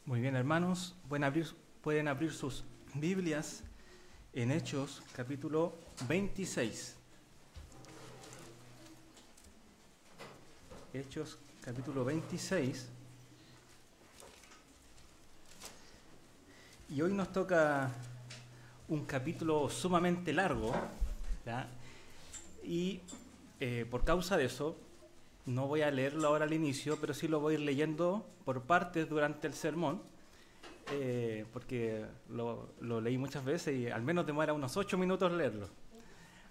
Muy bien, hermanos, pueden abrir sus Biblias en Hechos, capítulo 26. Hechos, capítulo 26. Y hoy nos toca un capítulo sumamente largo, ¿ya? Y por causa de eso, no voy a leerlo ahora al inicio, pero sí lo voy a ir leyendo por partes durante el sermón, porque lo leí muchas veces y al menos demora unos 8 minutos leerlo.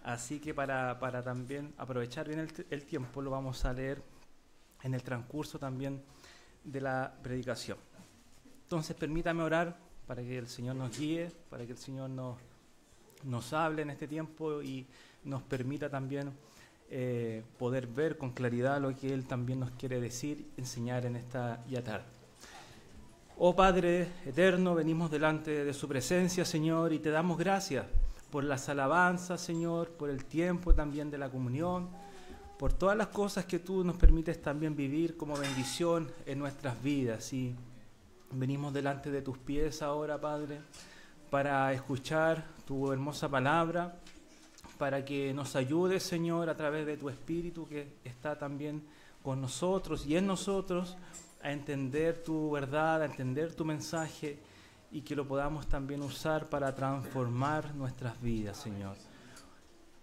Así que para también aprovechar bien el tiempo, lo vamos a leer en el transcurso también de la predicación. Entonces permítame orar para que el Señor nos guíe, para que el Señor nos hable en este tiempo y nos permita también poder ver con claridad lo que Él también nos quiere decir, enseñar en esta tarde. Oh Padre eterno, venimos delante de su presencia, Señor, y te damos gracias por las alabanzas, Señor, por el tiempo también de la comunión, por todas las cosas que tú nos permites también vivir como bendición en nuestras vidas. Y venimos delante de tus pies ahora, Padre, para escuchar tu hermosa palabra, para que nos ayudes, Señor, a través de tu Espíritu que está también con nosotros y en nosotros, a entender tu verdad, a entender tu mensaje y que lo podamos también usar para transformar nuestras vidas, Señor.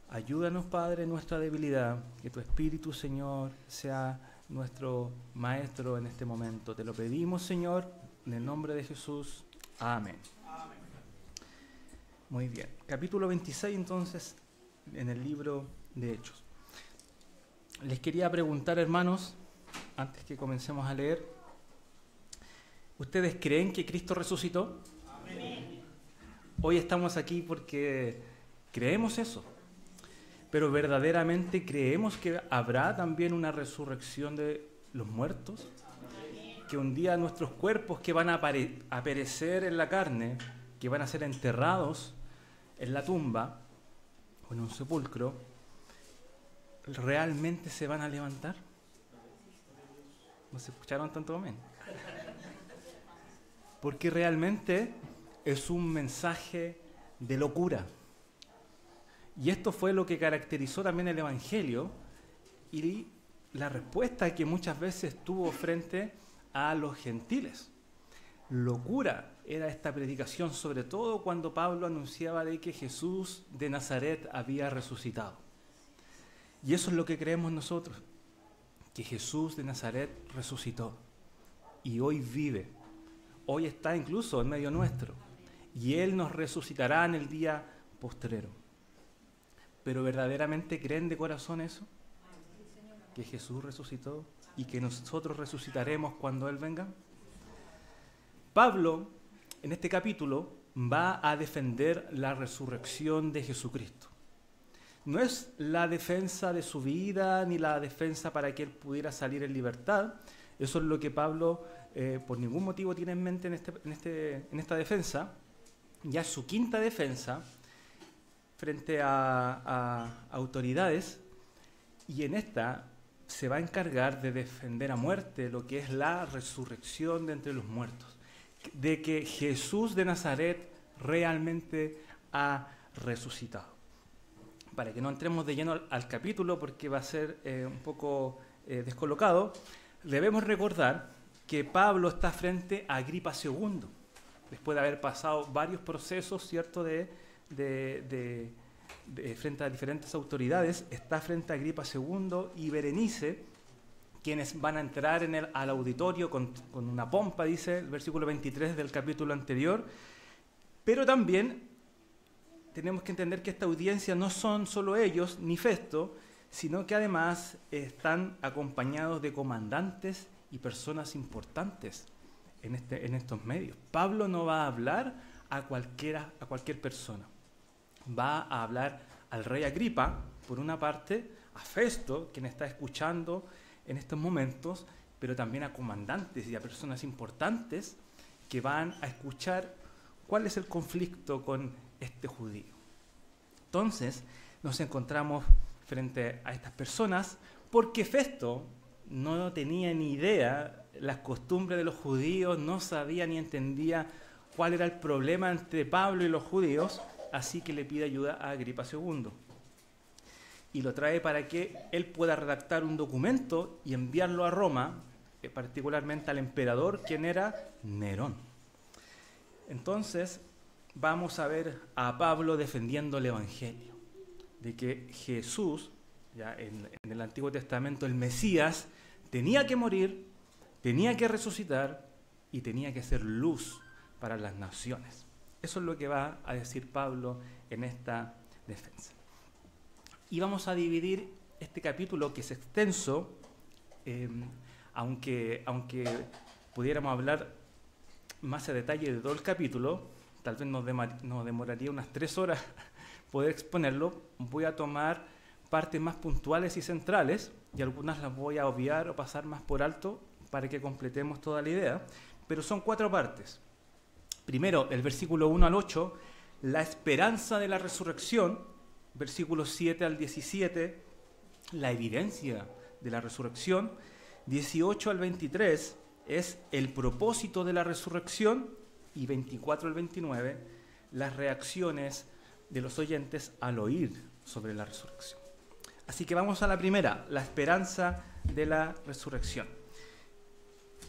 Ayúdanos, Padre, en nuestra debilidad, que tu Espíritu, Señor, sea nuestro Maestro en este momento. Te lo pedimos, Señor, en el nombre de Jesús. Amén. Amén. Muy bien. Capítulo 26, entonces, en el libro de Hechos. Les quería preguntar, hermanos, antes que comencemos a leer, ¿ustedes creen que Cristo resucitó? Amén. Hoy estamos aquí porque creemos eso, pero ¿verdaderamente creemos que habrá también una resurrección de los muertos? Amén. Que un día nuestros cuerpos que van a perecer en la carne, que van a ser enterrados en la tumba, en un sepulcro, ¿realmente se van a levantar? ¿No se escucharon tanto amén? Porque realmente es un mensaje de locura. Y esto fue lo que caracterizó también el Evangelio y la respuesta que muchas veces tuvo frente a los gentiles. Locura era esta predicación, sobre todo cuando Pablo anunciaba de que Jesús de Nazaret había resucitado. Y eso es lo que creemos nosotros, que Jesús de Nazaret resucitó y hoy vive, hoy está incluso en medio nuestro y Él nos resucitará en el día postrero. ¿Pero verdaderamente creen de corazón eso? ¿Que Jesús resucitó y que nosotros resucitaremos cuando Él venga? Pablo, en este capítulo, va a defender la resurrección de Jesucristo. No es la defensa de su vida, ni la defensa para que él pudiera salir en libertad. Eso es lo que Pablo, por ningún motivo, tiene en mente en esta defensa. Ya es su quinta defensa frente a autoridades, y en esta se va a encargar de defender a muerte lo que es la resurrección de entre los muertos, de que Jesús de Nazaret realmente ha resucitado. Para que no entremos de lleno al capítulo, porque va a ser un poco descolocado, debemos recordar que Pablo está frente a Agripa II, después de haber pasado varios procesos, ¿cierto?, frente a diferentes autoridades. Está frente a Agripa II y Berenice, quienes van a entrar al auditorio con una pompa, dice el versículo 23 del capítulo anterior. Pero también tenemos que entender que esta audiencia no son solo ellos, ni Festo, sino que además están acompañados de comandantes y personas importantes en estos medios. Pablo no va a hablar a cualquier persona. Va a hablar al rey Agripa, por una parte, a Festo, quien está escuchando en estos momentos, pero también a comandantes y a personas importantes que van a escuchar cuál es el conflicto con este judío. Entonces, nos encontramos frente a estas personas porque Festo no tenía ni idea las costumbres de los judíos, no sabía ni entendía cuál era el problema entre Pablo y los judíos, así que le pide ayuda a Agripa II. Y lo trae para que él pueda redactar un documento y enviarlo a Roma, particularmente al emperador, quien era Nerón. Entonces, vamos a ver a Pablo defendiendo el Evangelio, de que Jesús, ya en el Antiguo Testamento, el Mesías, tenía que morir, tenía que resucitar y tenía que ser luz para las naciones. Eso es lo que va a decir Pablo en esta defensa. Y vamos a dividir este capítulo, que es extenso, aunque pudiéramos hablar más a detalle de todo el capítulo, tal vez nos demoraría unas 3 horas poder exponerlo. Voy a tomar partes más puntuales y centrales, y algunas las voy a obviar o pasar más por alto para que completemos toda la idea, pero son 4 partes. Primero, el versículo 1 al 8, la esperanza de la resurrección, versículos 7 al 17, la evidencia de la resurrección, 18 al 23, es el propósito de la resurrección, y 24 al 29, las reacciones de los oyentes al oír sobre la resurrección. Así que vamos a la primera, la esperanza de la resurrección.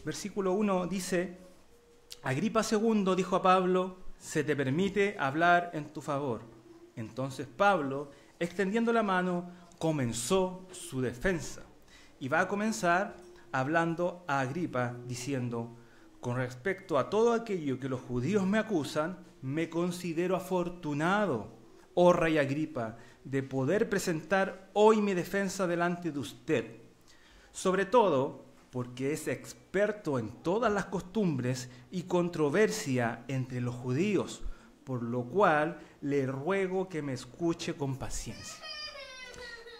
Versículo 1 dice: Agripa II dijo a Pablo: se te permite hablar en tu favor. Entonces Pablo, extendiendo la mano, comenzó su defensa. Y va a comenzar hablando a Agripa, diciendo: con respecto a todo aquello que los judíos me acusan, me considero afortunado, oh rey Agripa, de poder presentar hoy mi defensa delante de usted. Sobre todo porque es experto en todas las costumbres y controversia entre los judíos, por lo cual le ruego que me escuche con paciencia.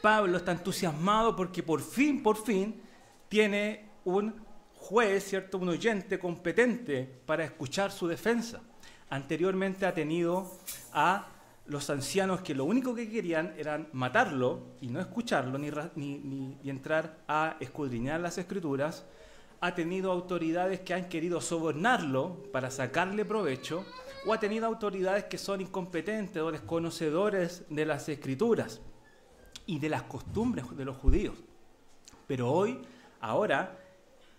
Pablo está entusiasmado porque por fin tiene un juez, ¿cierto?, un oyente competente para escuchar su defensa. Anteriormente ha tenido a los ancianos que lo único que querían era matarlo y no escucharlo ni entrar a escudriñar las Escrituras. Ha tenido autoridades que han querido sobornarlo para sacarle provecho, o ha tenido autoridades que son incompetentes o desconocedores de las Escrituras y de las costumbres de los judíos. Pero ahora,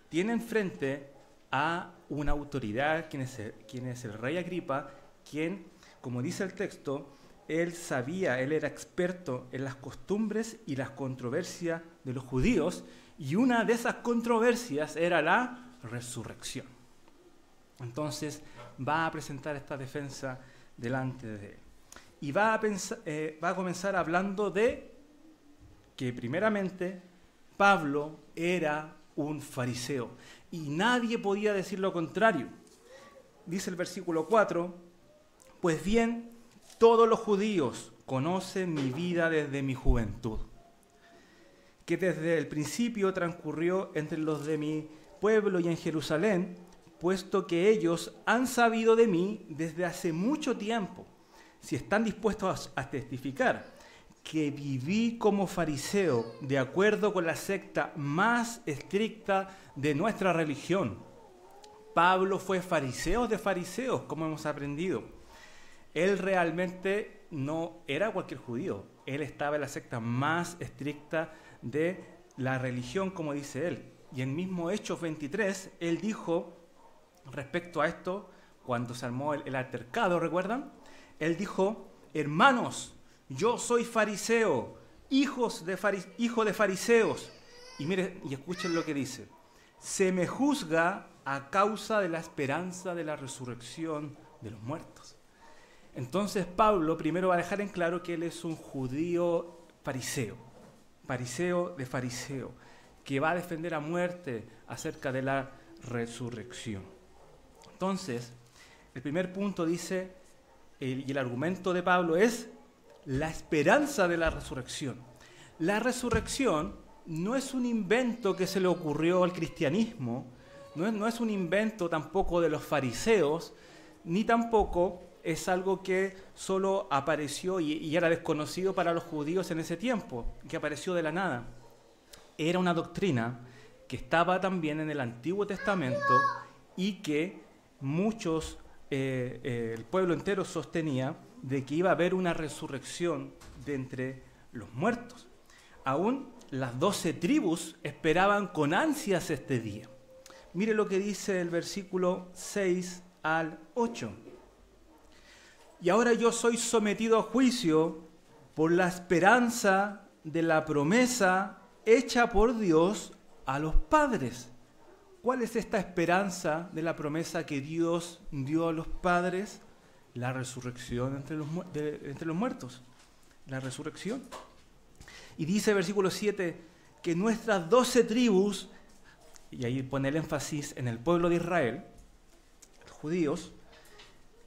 tienen frente a una autoridad, quien es el rey Agripa, quien, como dice el texto, él era experto en las costumbres y las controversias de los judíos, y una de esas controversias era la resurrección. Entonces va a presentar esta defensa delante de él. Y va a comenzar hablando de que primeramente Pablo era un fariseo, y nadie podía decir lo contrario. Dice el versículo 4, pues bien, todos los judíos conocen mi vida desde mi juventud, que desde el principio transcurrió entre los de mi pueblo y en Jerusalén, puesto que ellos han sabido de mí desde hace mucho tiempo, si están dispuestos a testificar que viví como fariseo de acuerdo con la secta más estricta de nuestra religión. Pablo fue fariseo de fariseos, como hemos aprendido. Él realmente no era cualquier judío, él estaba en la secta más estricta de la religión, como dice él. Y en mismo Hechos 23, él dijo respecto a esto, cuando se armó el altercado, ¿recuerdan? Él dijo: hermanos, yo soy fariseo, hijo de fariseos. Y miren, y escuchen lo que dice: se me juzga a causa de la esperanza de la resurrección de los muertos. Entonces Pablo primero va a dejar en claro que él es un judío fariseo de fariseo, que va a defender a muerte acerca de la resurrección. Entonces, el primer punto dice, y el argumento de Pablo es la esperanza de la resurrección. La resurrección no es un invento que se le ocurrió al cristianismo, no es un invento tampoco de los fariseos, ni tampoco es algo que solo apareció y era desconocido para los judíos en ese tiempo, que apareció de la nada. Era una doctrina que estaba también en el Antiguo Testamento y que muchos, el pueblo entero sostenía de que iba a haber una resurrección de entre los muertos. Aún las 12 tribus esperaban con ansias este día. Mire lo que dice el versículo 6 al 8. Y ahora yo soy sometido a juicio por la esperanza de la promesa hecha por Dios a los padres. ¿Cuál es esta esperanza de la promesa que Dios dio a los padres? La resurrección entre los muertos. La resurrección. Y dice el versículo 7 que nuestras 12 tribus, y ahí pone el énfasis en el pueblo de Israel, los judíos,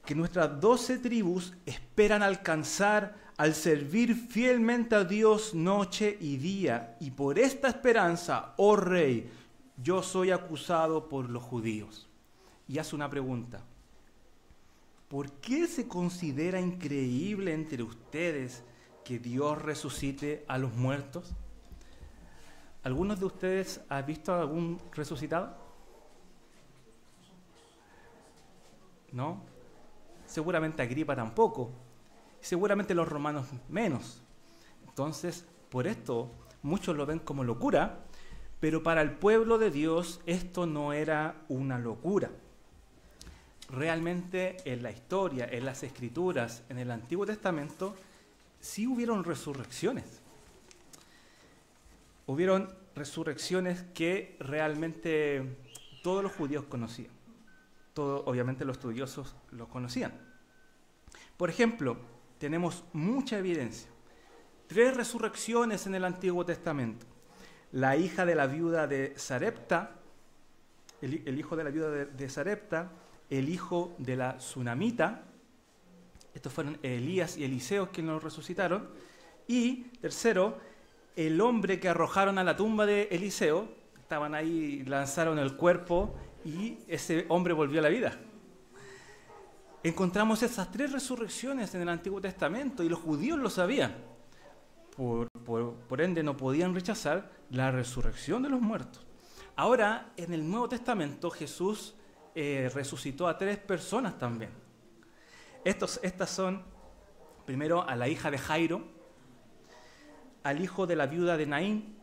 que nuestras 12 tribus esperan alcanzar al servir fielmente a Dios noche y día. Y por esta esperanza, oh Rey, yo soy acusado por los judíos. Y hace una pregunta. ¿Por qué se considera increíble entre ustedes que Dios resucite a los muertos? ¿Algunos de ustedes han visto a algún resucitado? ¿No? Seguramente Agripa tampoco. Seguramente los romanos menos. Entonces, por esto, muchos lo ven como locura, pero para el pueblo de Dios esto no era una locura. Realmente en la historia, en las Escrituras, en el Antiguo Testamento, sí hubieron resurrecciones. Hubieron resurrecciones que realmente todos los judíos conocían. Obviamente los estudiosos lo conocían. Por ejemplo, tenemos mucha evidencia. 3 resurrecciones en el Antiguo Testamento. La hija de la viuda de Sarepta, el hijo de la viuda de Sarepta, el hijo de la Sunamita, estos fueron Elías y Eliseo quienes lo resucitaron, y tercero, el hombre que arrojaron a la tumba de Eliseo, estaban ahí, lanzaron el cuerpo y ese hombre volvió a la vida. Encontramos esas 3 resurrecciones en el Antiguo Testamento y los judíos lo sabían. Por ende no podían rechazar la resurrección de los muertos. Ahora, en el Nuevo Testamento, Jesús resucitó a 3 personas también. Estas son, primero, a la hija de Jairo, al hijo de la viuda de Naín,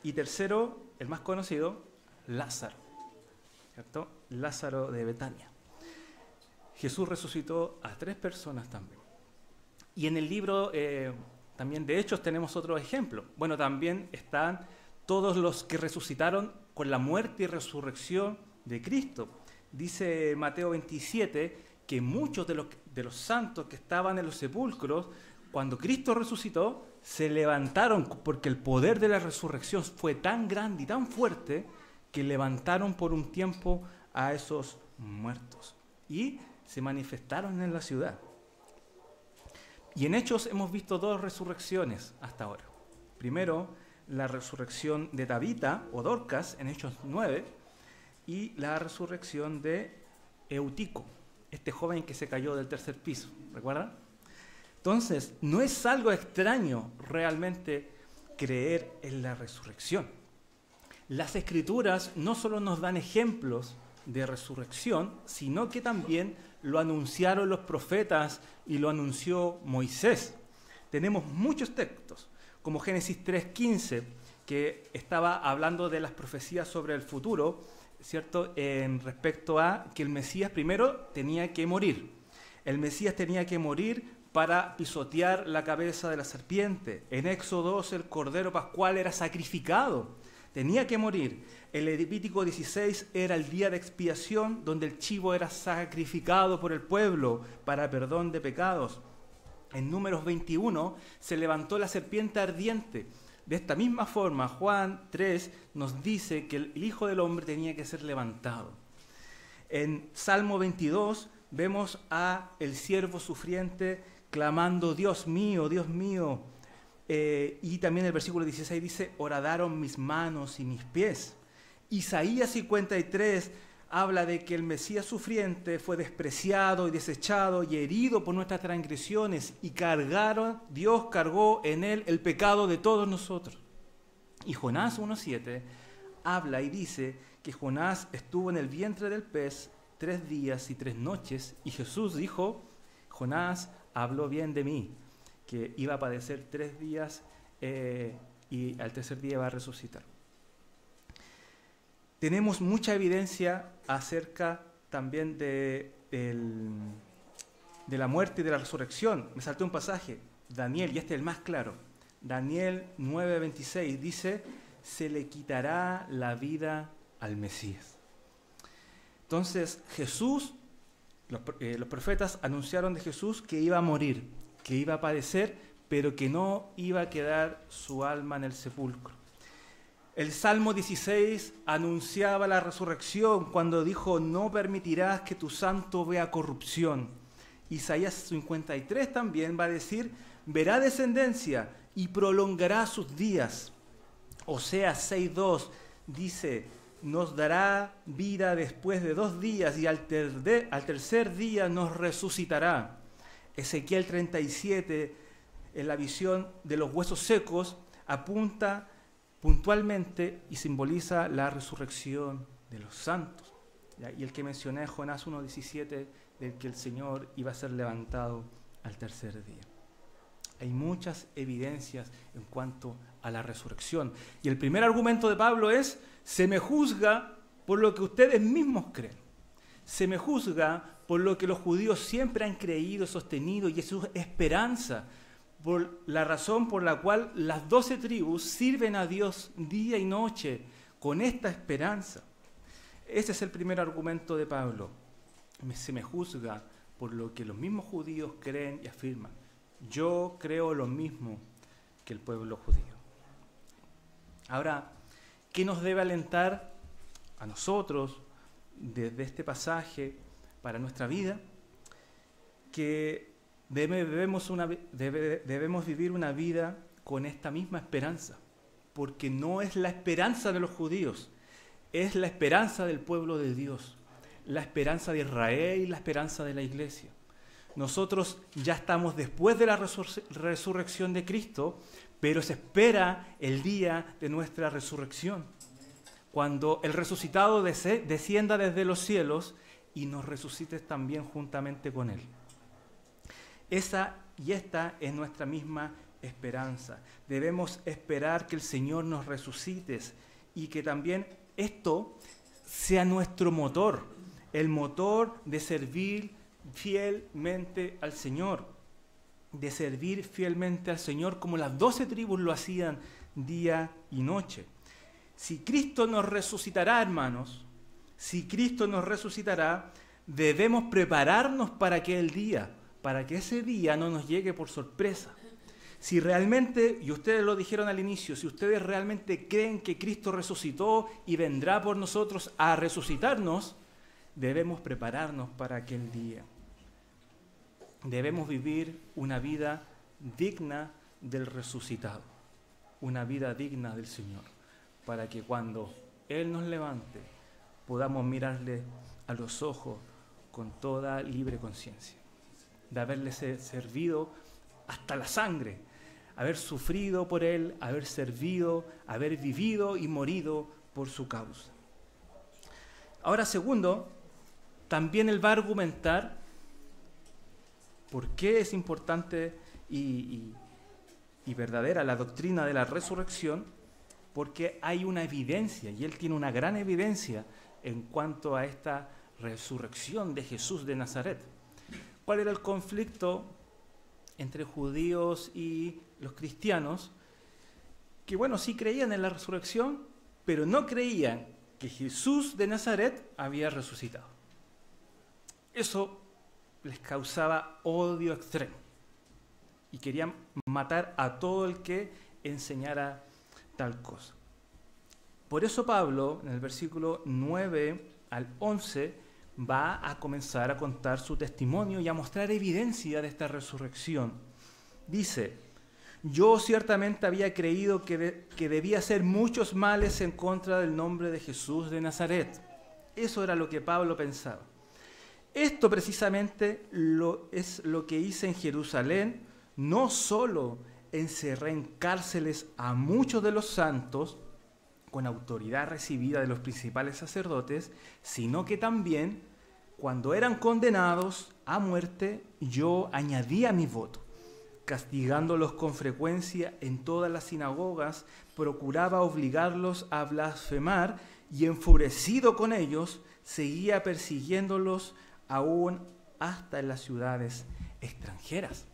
y tercero, el más conocido, Lázaro, ¿cierto? Lázaro de Betania. Jesús resucitó a 3 personas también. Y en el libro también de Hechos tenemos otro ejemplo. Bueno, también están todos los que resucitaron con la muerte y resurrección de Cristo. Dice Mateo 27 que muchos de los santos que estaban en los sepulcros, cuando Cristo resucitó, se levantaron porque el poder de la resurrección fue tan grande y tan fuerte que levantaron por un tiempo a esos muertos y se manifestaron en la ciudad. Y en Hechos hemos visto 2 resurrecciones hasta ahora. Primero, la resurrección de Tabita o Dorcas en Hechos 9 y la resurrección de Eutico, este joven que se cayó del 3er piso, ¿recuerdan? Entonces, no es algo extraño realmente creer en la resurrección. Las Escrituras no solo nos dan ejemplos de resurrección, sino que también lo anunciaron los profetas y lo anunció Moisés. Tenemos muchos textos, como Génesis 3:15, que estaba hablando de las profecías sobre el futuro, ¿cierto? En respecto a que el Mesías primero tenía que morir. El Mesías tenía que morir para pisotear la cabeza de la serpiente. En Éxodo 2 el Cordero Pascual era sacrificado, tenía que morir. En Levítico 16 era el día de expiación donde el chivo era sacrificado por el pueblo para perdón de pecados. En Números 21 se levantó la serpiente ardiente. De esta misma forma, Juan 3 nos dice que el Hijo del Hombre tenía que ser levantado. En Salmo 22 vemos a el siervo sufriente clamando, Dios mío, Dios mío. Y también el versículo 16 dice, horadaron mis manos y mis pies. Isaías 53 habla de que el Mesías sufriente fue despreciado y desechado y herido por nuestras transgresiones y Dios cargó en él el pecado de todos nosotros. Y Jonás 1:7 habla y dice que Jonás estuvo en el vientre del pez 3 días y 3 noches, y Jesús dijo, Jonás habló bien de mí, que iba a padecer 3 días y al tercer día va a resucitar. Tenemos mucha evidencia acerca también de la muerte y de la resurrección. Me salté un pasaje, Daniel, y este es el más claro. Daniel 9:26 dice, se le quitará la vida al Mesías. Entonces Jesús, los profetas anunciaron de Jesús que iba a morir, que iba a padecer, pero que no iba a quedar su alma en el sepulcro. El Salmo 16 anunciaba la resurrección cuando dijo, no permitirás que tu santo vea corrupción. Isaías 53 también va a decir, verá descendencia y prolongará sus días. Oseas 6:2 dice, nos dará vida después de 2 días y al tercer día nos resucitará. Ezequiel 37, en la visión de los huesos secos, apunta puntualmente y simboliza la resurrección de los santos. ¿Ya? Y el que mencioné, Jonás 1:17, del que el Señor iba a ser levantado al tercer día. Hay muchas evidencias en cuanto a la resurrección. Y el primer argumento de Pablo es, se me juzga por lo que ustedes mismos creen. Se me juzga por lo que los judíos siempre han creído, sostenido, y es su esperanza, por la razón por la cual las 12 tribus sirven a Dios día y noche con esta esperanza. Ese es el primer argumento de Pablo. Se me juzga por lo que los mismos judíos creen y afirman. Yo creo lo mismo que el pueblo judío. Ahora, ¿qué nos debe alentar a nosotros desde este pasaje para nuestra vida? Que debemos vivir una vida con esta misma esperanza, porque no es la esperanza de los judíos, es la esperanza del pueblo de Dios, la esperanza de Israel y la esperanza de la iglesia. Nosotros ya estamos después de la resurrección de Cristo, pero se espera el día de nuestra resurrección, cuando el resucitado descienda desde los cielos y nos resucite también juntamente con Él. Esta es nuestra misma esperanza. Debemos esperar que el Señor nos resucite y que también esto sea nuestro motor, el motor de servir fielmente al Señor, de servir fielmente al Señor como las 12 tribus lo hacían día y noche. Si Cristo nos resucitará, hermanos, si Cristo nos resucitará, debemos prepararnos para aquel día, para que ese día no nos llegue por sorpresa. Si realmente, y ustedes lo dijeron al inicio, si ustedes realmente creen que Cristo resucitó y vendrá por nosotros a resucitarnos, debemos prepararnos para aquel día. Debemos vivir una vida digna del resucitado, una vida digna del Señor, para que cuando Él nos levante podamos mirarle a los ojos con toda libre conciencia, de haberle servido hasta la sangre, haber sufrido por Él, haber servido, haber vivido y morido por su causa. Ahora, segundo, también Él va a argumentar por qué es importante y verdadera la doctrina de la resurrección, porque hay una evidencia, y Él tiene una gran evidencia en cuanto a esta resurrección de Jesús de Nazaret. ¿Cuál era el conflicto entre judíos y los cristianos? Que bueno, sí creían en la resurrección, pero no creían que Jesús de Nazaret había resucitado. Eso les causaba odio extremo y querían matar a todo el que enseñara tal cosa. Por eso Pablo, en el versículo 9 al 11, va a comenzar a contar su testimonio y a mostrar evidencia de esta resurrección. Dice, yo ciertamente había creído que debía hacer muchos males en contra del nombre de Jesús de Nazaret. Eso era lo que Pablo pensaba. Esto precisamente es lo que hice en Jerusalén. No solo encerré en cárceles a muchos de los santos con autoridad recibida de los principales sacerdotes, sino que también, cuando eran condenados a muerte, yo añadía mi voto. Castigándolos con frecuencia en todas las sinagogas, procuraba obligarlos a blasfemar y, enfurecido con ellos, seguía persiguiéndolos aún hasta en las ciudades extranjeras.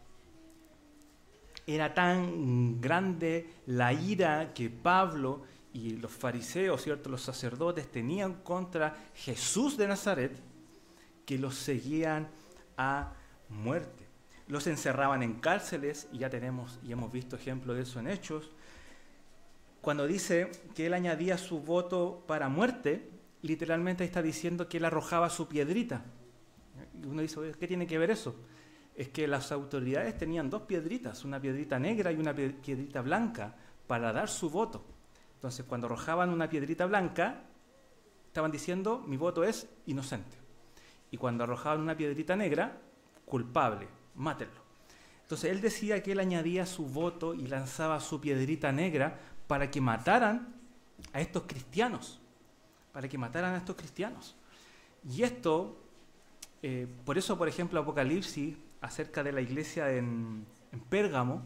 Era tan grande la ira que Pablo y los fariseos, ¿cierto?, los sacerdotes tenían contra Jesús de Nazaret, que los seguían a muerte. Los encerraban en cárceles, y ya tenemos y hemos visto ejemplos de eso en Hechos. Cuando dice que él añadía su voto para muerte, literalmente está diciendo que él arrojaba su piedrita. Y uno dice, ¿qué tiene que ver eso? Es que las autoridades tenían dos piedritas, una piedrita negra y una piedrita blanca, para dar su voto. Entonces, cuando arrojaban una piedrita blanca, estaban diciendo, mi voto es inocente. Y cuando arrojaban una piedrita negra, culpable, mátenlo. Entonces, él decía que él añadía su voto y lanzaba su piedrita negra para que mataran a estos cristianos. Y esto, por eso, por ejemplo, Apocalipsis, acerca de la iglesia en Pérgamo,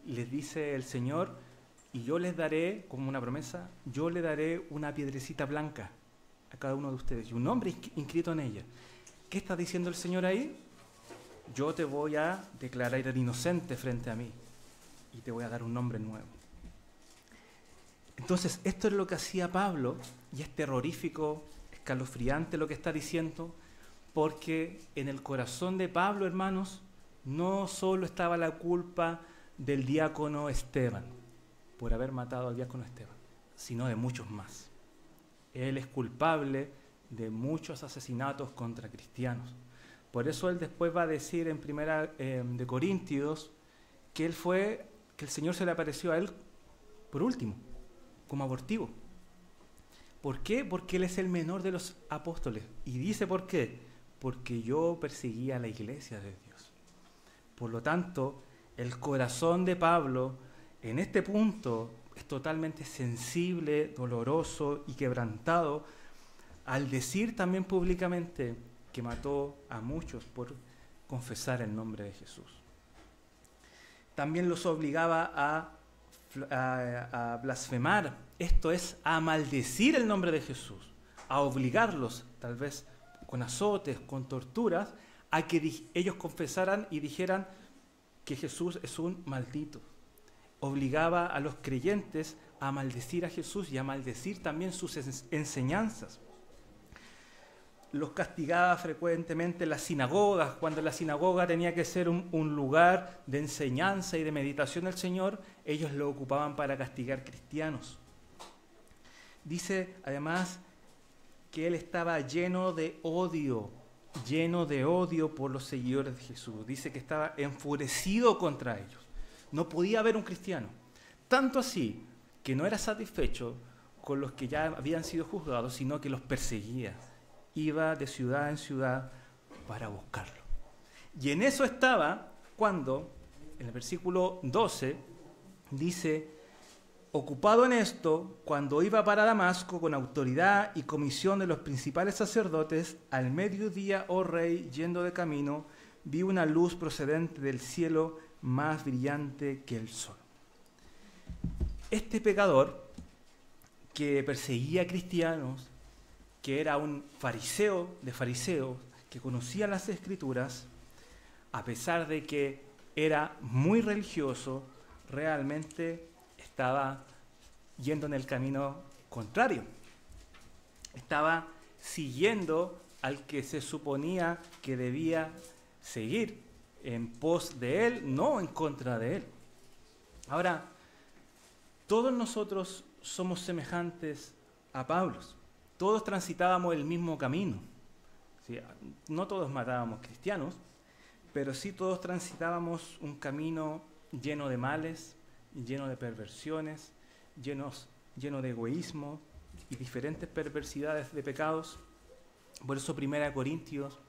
les dice el Señor, y yo les daré, como una promesa, yo le daré una piedrecita blanca a cada uno de ustedes, y un nombre inscrito en ella. ¿Qué está diciendo el Señor ahí? Yo te voy a declarar inocente frente a mí, y te voy a dar un nombre nuevo. Entonces, esto es lo que hacía Pablo, y es terrorífico, escalofriante lo que está diciendo, porque en el corazón de Pablo, hermanos, no solo estaba la culpa del diácono Esteban, por haber matado al diácono Esteban, sino de muchos más. Él es culpable de muchos asesinatos contra cristianos. Por eso él después va a decir en Primera de Corintios que que el Señor se le apareció a él por último, como abortivo. ¿Por qué? Porque él es el menor de los apóstoles. Y dice ¿por qué? Porque yo perseguía a la iglesia de Dios. Por lo tanto, el corazón de Pablo en este punto es totalmente sensible, doloroso y quebrantado al decir también públicamente que mató a muchos por confesar el nombre de Jesús. También los obligaba a blasfemar, esto es, a maldecir el nombre de Jesús, a obligarlos, tal vez con azotes, con torturas, a que ellos confesaran y dijeran que Jesús es un maldito. Obligaba a los creyentes a maldecir a Jesús y a maldecir también sus enseñanzas. Los castigaba frecuentemente en las sinagogas, cuando la sinagoga tenía que ser un lugar de enseñanza y de meditación del Señor, ellos lo ocupaban para castigar cristianos. Dice además que él estaba lleno de odio por los seguidores de Jesús. Dice que estaba enfurecido contra ellos. No podía haber un cristiano. Tanto así que no era satisfecho con los que ya habían sido juzgados, sino que los perseguía. Iba de ciudad en ciudad para buscarlo. Y en eso estaba cuando, en el versículo 12, dice, ocupado en esto, cuando iba para Damasco con autoridad y comisión de los principales sacerdotes, al mediodía, oh rey, yendo de camino, vi una luz procedente del cielo más brillante que el sol. Este pecador que perseguía a cristianos, que era un fariseo de fariseos, que conocía las Escrituras, a pesar de que era muy religioso, realmente estaba yendo en el camino contrario. Estaba siguiendo al que se suponía que debía seguir, en pos de él, no en contra de él. Ahora, todos nosotros somos semejantes a Pablo. Todos transitábamos el mismo camino. ¿Sí? No todos matábamos cristianos, pero sí todos transitábamos un camino lleno de males, lleno de perversiones, lleno de egoísmo y diferentes perversidades de pecados. Por eso 1 Corintios,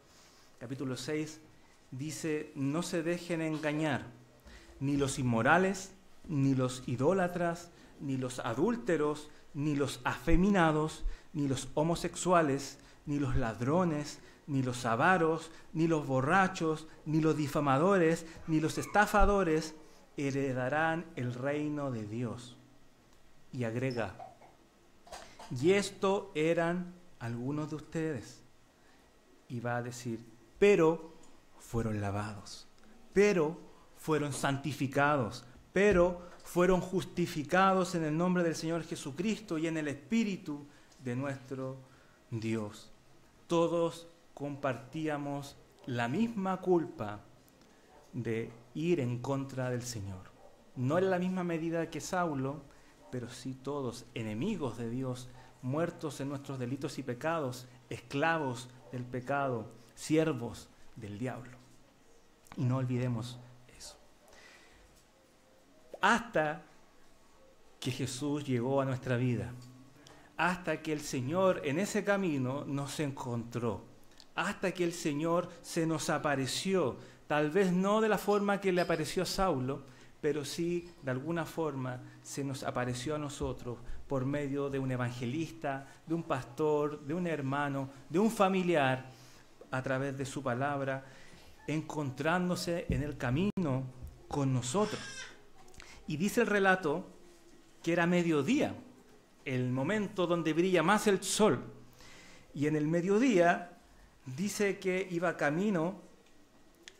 capítulo 6, dice, no se dejen engañar, ni los inmorales, ni los idólatras, ni los adúlteros, ni los afeminados, ni los homosexuales, ni los ladrones, ni los avaros, ni los borrachos, ni los difamadores, ni los estafadores heredarán el reino de Dios. Y agrega, y esto eran algunos de ustedes. Y va a decir, pero fueron lavados, pero fueron santificados, pero fueron justificados en el nombre del Señor Jesucristo y en el Espíritu de nuestro Dios. Todos compartíamos la misma culpa de ir en contra del Señor. No en la misma medida que Saulo, pero sí todos enemigos de Dios, muertos en nuestros delitos y pecados, esclavos del pecado, siervos del diablo. Y no olvidemos eso. Hasta que Jesús llegó a nuestra vida, hasta que el Señor en ese camino nos encontró, hasta que el Señor se nos apareció, tal vez no de la forma que le apareció a Saulo, pero sí de alguna forma se nos apareció a nosotros por medio de un evangelista, de un pastor, de un hermano, de un familiar, a través de su palabra, encontrándose en el camino con nosotros. Y dice el relato que era mediodía, el momento donde brilla más el sol. Y en el mediodía dice que iba camino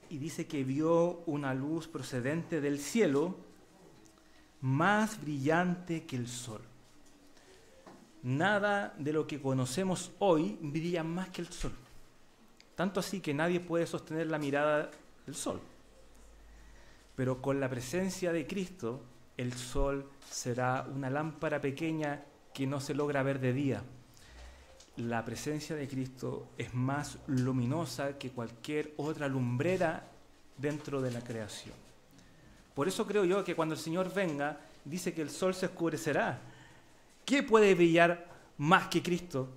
y dice que vio una luz procedente del cielo más brillante que el sol. Nada de lo que conocemos hoy brilla más que el sol. Tanto así que nadie puede sostener la mirada del sol. Pero con la presencia de Cristo, el sol será una lámpara pequeña que no se logra ver de día. La presencia de Cristo es más luminosa que cualquier otra lumbrera dentro de la creación. Por eso creo yo que cuando el Señor venga, dice que el sol se oscurecerá. ¿Qué puede brillar más que Cristo?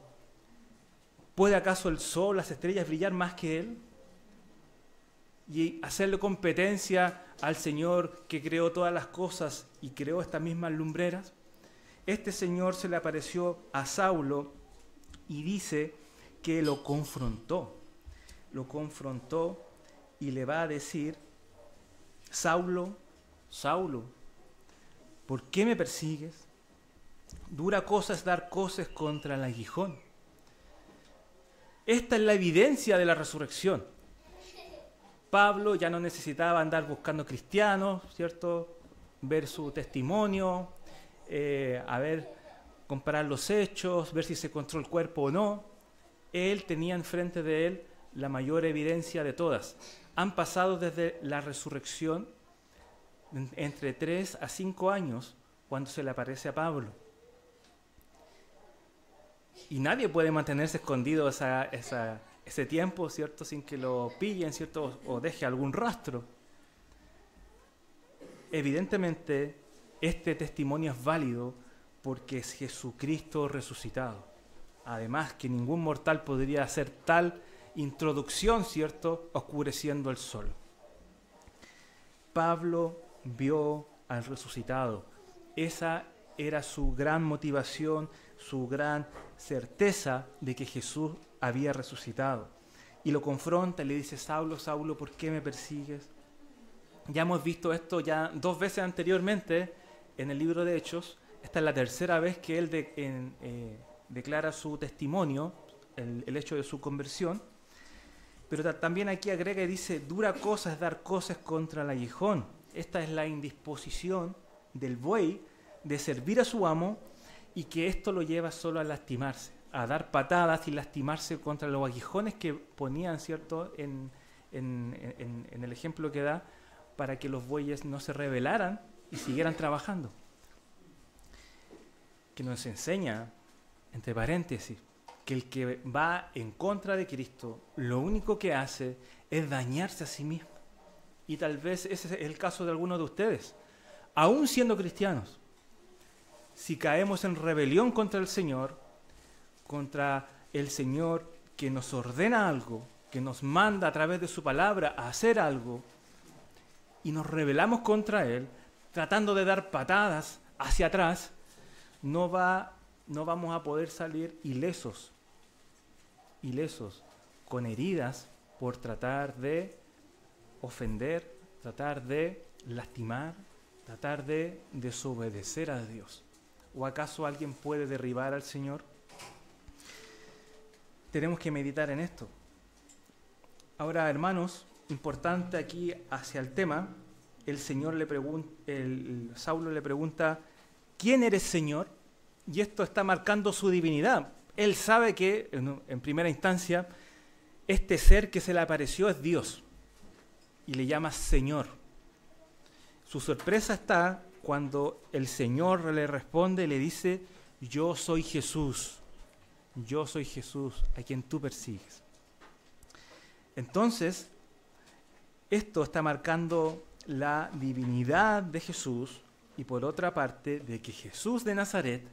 ¿Puede acaso el sol, las estrellas brillar más que Él? Y hacerle competencia al Señor que creó todas las cosas y creó estas mismas lumbreras. Este Señor se le apareció a Saulo y dice que lo confrontó y le va a decir, Saulo, Saulo, ¿por qué me persigues? Dura cosa es dar coces contra el aguijón. Esta es la evidencia de la resurrección. Pablo ya no necesitaba andar buscando cristianos, ¿cierto? Ver su testimonio, comparar los hechos, ver si se encontró el cuerpo o no. Él tenía enfrente de él la mayor evidencia de todas. Han pasado desde la resurrección entre 3 a 5 años cuando se le aparece a Pablo. Y nadie puede mantenerse escondido ese tiempo, ¿cierto? Sin que lo pillen, ¿cierto? O deje algún rastro. Evidentemente, este testimonio es válido porque es Jesucristo resucitado. Además, que ningún mortal podría hacer tal introducción, ¿cierto? Oscureciendo el sol. Pablo vio al resucitado. Esa era su gran motivación, su gran certeza de que Jesús había resucitado. Y lo confronta y le dice, Saulo, Saulo, ¿por qué me persigues? Ya hemos visto esto ya 2 veces anteriormente en el libro de Hechos. Esta es la tercera vez que él declara su testimonio, el hecho de su conversión. Pero también aquí agrega y dice, dura cosa es dar coces contra el aguijón. Esta es la indisposición del buey de servir a su amo y que esto lo lleva solo a lastimarse, a dar patadas y lastimarse contra los aguijones que ponían, ¿cierto?, en el ejemplo que da, para que los bueyes no se rebelaran y siguieran trabajando. Que nos enseña, entre paréntesis, que el que va en contra de Cristo, lo único que hace es dañarse a sí mismo. Y tal vez ese es el caso de algunos de ustedes. Aún siendo cristianos, si caemos en rebelión contra el Señor que nos ordena algo, que nos manda a través de su palabra a hacer algo, y nos rebelamos contra Él, tratando de dar patadas hacia atrás, no va no vamos a poder salir ilesos, con heridas por tratar de ofender, tratar de lastimar, tratar de desobedecer a Dios. ¿O acaso alguien puede derribar al Señor? Tenemos que meditar en esto. Ahora, hermanos, importante aquí hacia el tema, Saulo le pregunta, ¿quién eres, Señor? Y esto está marcando su divinidad. Él sabe que, en primera instancia, este ser que se le apareció es Dios y le llama Señor. Su sorpresa está cuando el Señor le responde y le dice, yo soy Jesús, a quien tú persigues. Entonces, esto está marcando la divinidad de Jesús y por otra parte de que Jesús de Nazaret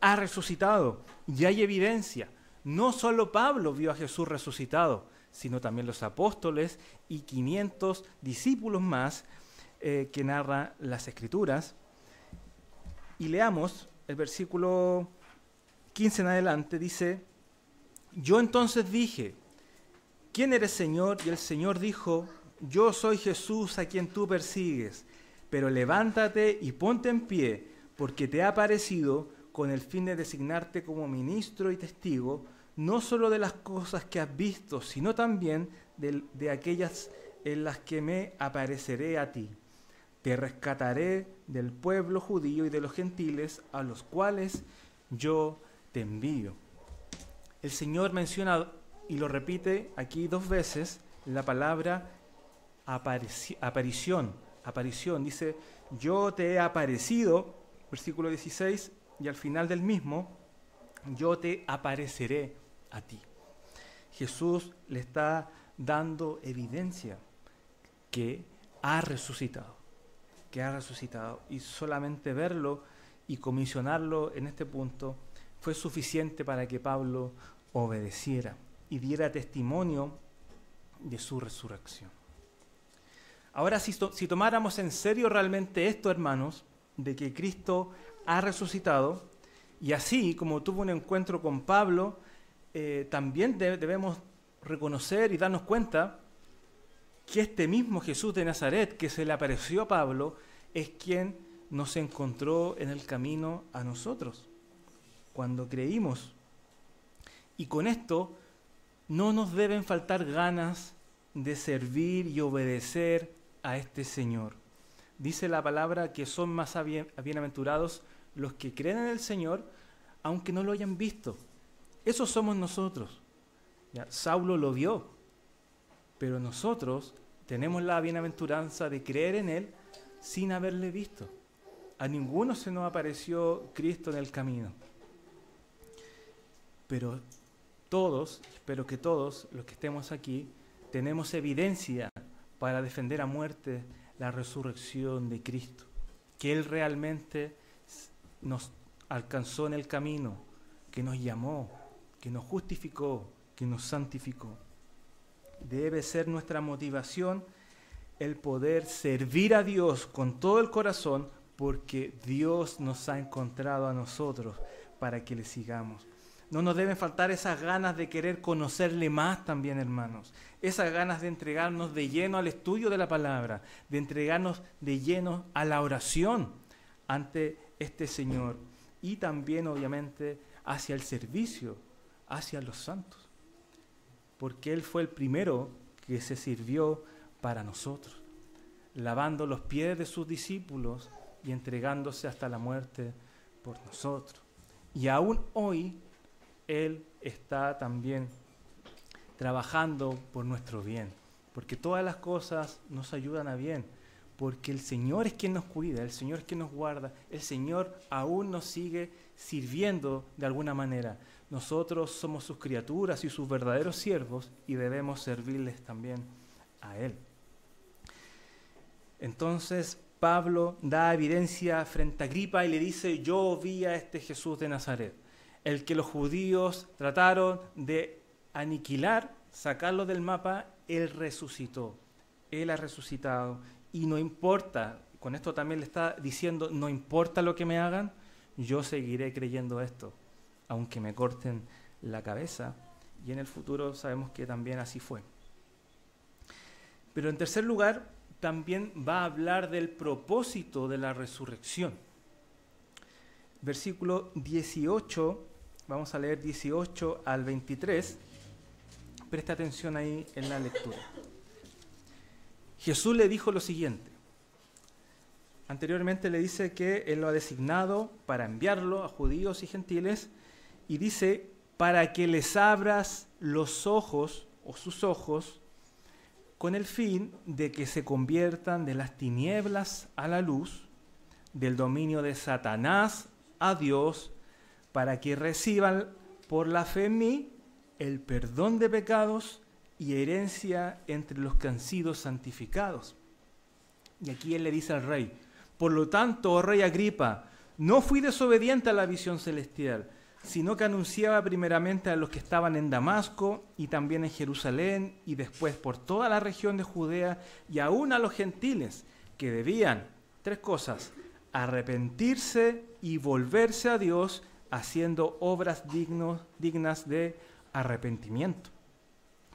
ha resucitado y hay evidencia. No solo Pablo vio a Jesús resucitado, sino también los apóstoles y 500 discípulos más que narra las Escrituras. Y leamos el versículo 15 en adelante, dice, yo entonces dije, ¿quién eres, Señor? Y el Señor dijo, yo soy Jesús a quien tú persigues, pero levántate y ponte en pie, porque te ha aparecido con el fin de designarte como ministro y testigo, no solo de las cosas que has visto, sino también de aquellas en las que me apareceré a ti. Te rescataré del pueblo judío y de los gentiles a los cuales yo te envío. El Señor menciona, y lo repite aquí 2 veces, la palabra aparición. Dice, yo te he aparecido, versículo 16, y al final del mismo, yo te apareceré a ti. Jesús le está dando evidencia que ha resucitado, y solamente verlo y comisionarlo en este punto fue suficiente para que Pablo obedeciera y diera testimonio de su resurrección. Ahora, si tomáramos en serio realmente esto, hermanos, de que Cristo ha resucitado, y así como tuvo un encuentro con Pablo, también debemos reconocer y darnos cuenta que este mismo Jesús de Nazaret que se le apareció a Pablo es quien nos encontró en el camino a nosotros, cuando creímos. Y con esto no nos deben faltar ganas de servir y obedecer a este Señor. Dice la palabra que son más bienaventurados los que creen en el Señor, aunque no lo hayan visto. Esos somos nosotros. Ya, Saulo lo vio, pero nosotros tenemos la bienaventuranza de creer en Él sin haberle visto. A ninguno se nos apareció Cristo en el camino. Pero todos, espero que todos los que estemos aquí, tenemos evidencia para defender a muerte la resurrección de Cristo, que Él realmente nos alcanzó en el camino, que nos llamó, que nos justificó, que nos santificó. Debe ser nuestra motivación el poder servir a Dios con todo el corazón, porque Dios nos ha encontrado a nosotros para que le sigamos. No nos deben faltar esas ganas de querer conocerle más también, hermanos. Esas ganas de entregarnos de lleno al estudio de la palabra, de entregarnos de lleno a la oración ante este Señor. Y también, obviamente, hacia el servicio, hacia los santos. Porque Él fue el primero que se sirvió para nosotros, lavando los pies de sus discípulos y entregándose hasta la muerte por nosotros. Y aún hoy Él está también trabajando por nuestro bien, porque todas las cosas nos ayudan a bien, porque el Señor es quien nos cuida, el Señor es quien nos guarda, el Señor aún nos sigue sirviendo de alguna manera. Nosotros somos sus criaturas y sus verdaderos siervos y debemos servirles también a Él. Entonces Pablo da evidencia frente a Agripa y le dice, yo vi a este Jesús de Nazaret, el que los judíos trataron de aniquilar, sacarlo del mapa. Él resucitó, Él ha resucitado y no importa, con esto también le está diciendo, no importa lo que me hagan, yo seguiré creyendo esto, aunque me corten la cabeza. Y en el futuro sabemos que también así fue. Pero en tercer lugar, también va a hablar del propósito de la resurrección. Versículo 18, vamos a leer 18 al 23. Presta atención ahí en la lectura. Jesús le dijo lo siguiente. Anteriormente le dice que Él lo ha designado para enviarlo a judíos y gentiles, y dice, para que les abras los ojos, o sus ojos, con el fin de que se conviertan de las tinieblas a la luz, del dominio de Satanás a Dios, para que reciban por la fe en mí el perdón de pecados y herencia entre los que han sido santificados. Y aquí Él le dice al rey, por lo tanto, oh rey Agripa, no fui desobediente a la visión celestial, sino que anunciaba primeramente a los que estaban en Damasco y también en Jerusalén y después por toda la región de Judea y aún a los gentiles que debían, tres cosas, arrepentirse y volverse a Dios haciendo obras dignas de arrepentimiento.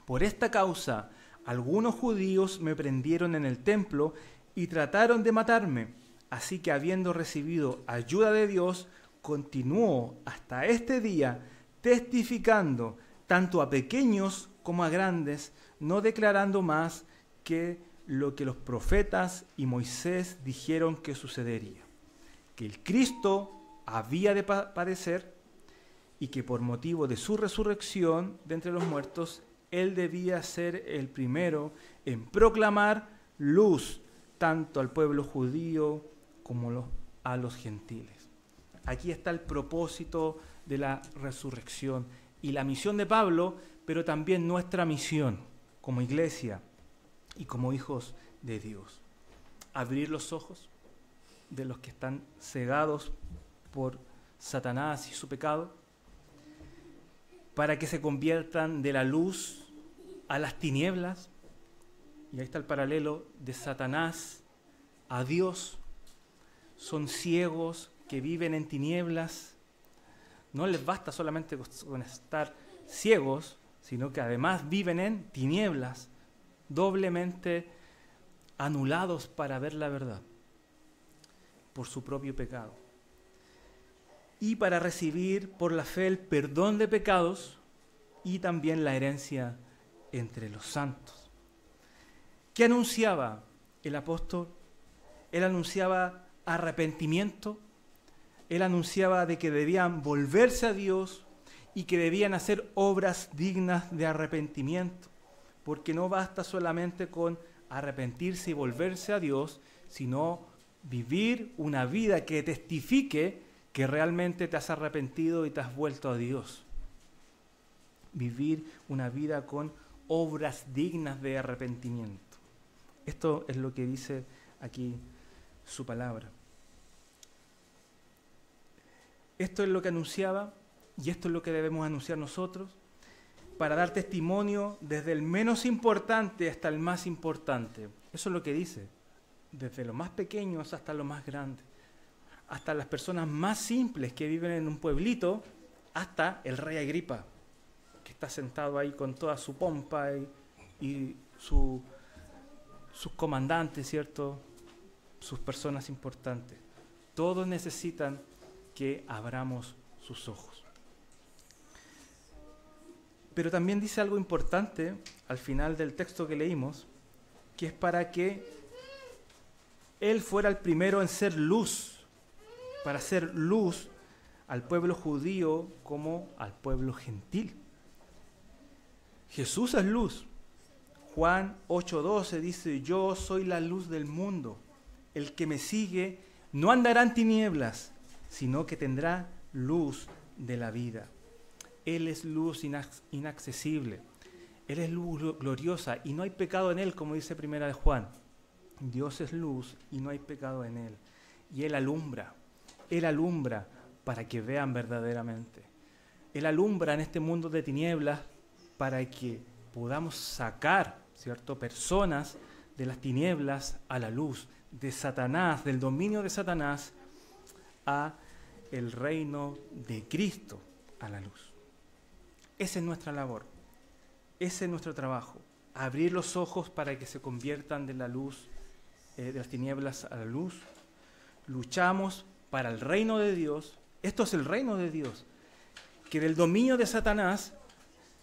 Por esta causa, algunos judíos me prendieron en el templo y trataron de matarme. Así que habiendo recibido ayuda de Dios, continúo hasta este día testificando tanto a pequeños como a grandes, no declarando más que lo que los profetas y Moisés dijeron que sucedería, que el Cristo había de padecer y que por motivo de su resurrección de entre los muertos, Él debía ser el primero en proclamar luz tanto al pueblo judío como a los gentiles. Aquí está el propósito de la resurrección y la misión de Pablo, pero también nuestra misión como iglesia y como hijos de Dios. Abrir los ojos de los que están cegados por Satanás y su pecado, para que se conviertan de la luz a las tinieblas. Y ahí está el paralelo de Satanás a Dios. Son ciegos que viven en tinieblas. No les basta solamente con estar ciegos, sino que además viven en tinieblas, doblemente anulados para ver la verdad por su propio pecado. Y para recibir por la fe el perdón de pecados y también la herencia entre los santos. ¿Qué anunciaba el apóstol? Él anunciaba arrepentimiento, Él anunciaba de que debían volverse a Dios y que debían hacer obras dignas de arrepentimiento, porque no basta solamente con arrepentirse y volverse a Dios, sino vivir una vida que testifique que realmente te has arrepentido y te has vuelto a Dios. Vivir una vida con obras dignas de arrepentimiento. Esto es lo que dice aquí su palabra. Esto es lo que anunciaba y esto es lo que debemos anunciar nosotros para dar testimonio desde el menos importante hasta el más importante. Eso es lo que dice, desde los más pequeños hasta los más grandes, hasta las personas más simples que viven en un pueblito, hasta el rey Agripa, que está sentado ahí con toda su pompa y sus comandantes, ¿cierto? Sus personas importantes. Todos necesitan que abramos sus ojos. Pero también dice algo importante al final del texto que leímos, que es para que Él fuera el primero en ser luz, para ser luz al pueblo judío como al pueblo gentil. Jesús es luz. Juan 8:12 dice, yo soy la luz del mundo. El que me sigue no andará en tinieblas, sino que tendrá luz de la vida. Él es luz inaccesible. Él es luz gloriosa y no hay pecado en Él, como dice Primera de Juan. Dios es luz y no hay pecado en Él. Y Él alumbra para que vean verdaderamente. Él alumbra en este mundo de tinieblas para que podamos sacar, ¿cierto?, personas de las tinieblas a la luz, de Satanás, del dominio de Satanás, a el reino de Cristo, a la luz. Esa es nuestra labor, ese es nuestro trabajo, abrir los ojos para que se conviertan de la luz, de las tinieblas a la luz. Luchamos para el reino de Dios. Esto es el reino de Dios, que del dominio de Satanás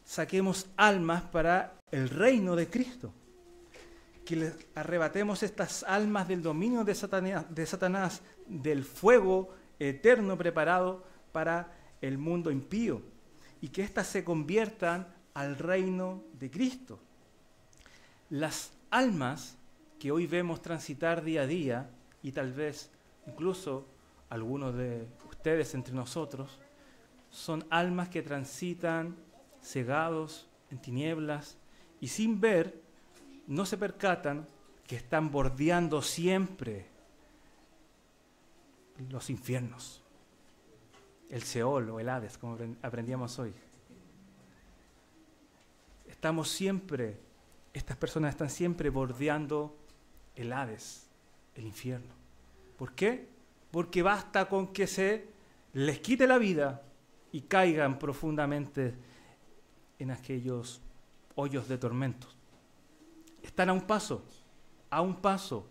saquemos almas para el reino de Cristo, que les arrebatemos estas almas del dominio de Satanás, del fuego eterno preparado para el mundo impío, y que éstas se conviertan al reino de Cristo. Las almas que hoy vemos transitar día a día, y tal vez incluso algunos de ustedes entre nosotros, son almas que transitan cegados en tinieblas y sin ver, no se percatan que están bordeando siempre los infiernos, el Seol o el Hades, como aprendíamos hoy. Estas personas están siempre bordeando el Hades, el infierno. ¿Por qué? Porque basta con que se les quite la vida y caigan profundamente en aquellos hoyos de tormentos. Están a un paso